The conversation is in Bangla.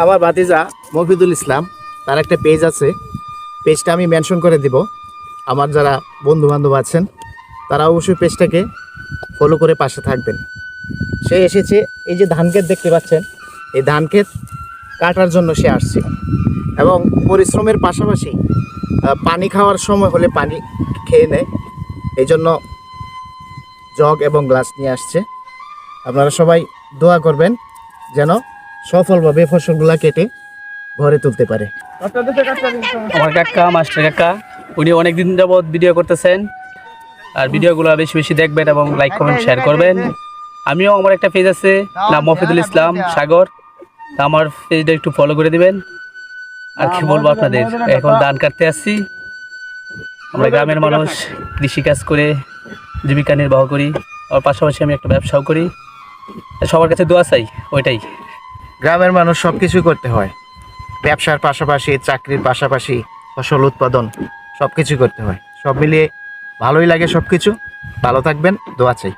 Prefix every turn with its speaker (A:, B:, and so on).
A: আমার ভাতিজা মফিদুল ইসলাম, তার একটা পেজ আছে। পেজটা আমি মেনশন করে দিব। আমার যারা বন্ধু বান্ধব আছেন তারা অবশ্যই পেজটাকে ফলো করে পাশে থাকবেন। সে এসেছে, এই যে ধান ক্ষেত দেখতে পাচ্ছেন, এই ধান ক্ষেত কাটার জন্য সে আসছে এবং পরিশ্রমের পাশাপাশি পানি খাওয়ার সময় হলে পানি খেয়ে নেয়, এই জন্য জগ এবং গ্লাস নিয়ে আসছে। আপনারা সবাই দোয়া করবেন যেন সফলভাবে ফসলগুলা কেটে ঘরে তুলতে পারে।
B: আমার কাকা মাস্টার কাকা, উনি অনেকদিন যাবৎ ভিডিও করতেছেন, আর ভিডিওগুলো বেশি বেশি দেখবেন এবং লাইক কমেন্ট শেয়ার করবেন। আমিও আমার একটা পেজ আছে, নাম মফিদুল ইসলাম সাগর, তা আমার পেজটা একটু ফলো করে দিবেন। আর কি বলবো আপনাদের, এখন ধান কাটতে আসছি। আমরা গ্রামের মানুষ কৃষিকাজ করে জীবিকা নির্বাহ করি, আর পাশাপাশি আমি একটা ব্যবসাও করি। সবার কাছে দোয়া চাই, ওইটাই।
A: গ্রামের মানুষ সব কিছুই করতে হয়, ব্যবসার পাশাপাশি, চাকরির পাশাপাশি, ফসল উৎপাদন সব কিছুই করতে হয়। সব মিলিয়ে ভালোই লাগে সব কিছু। ভালো থাকবেন, দোয়া চাই।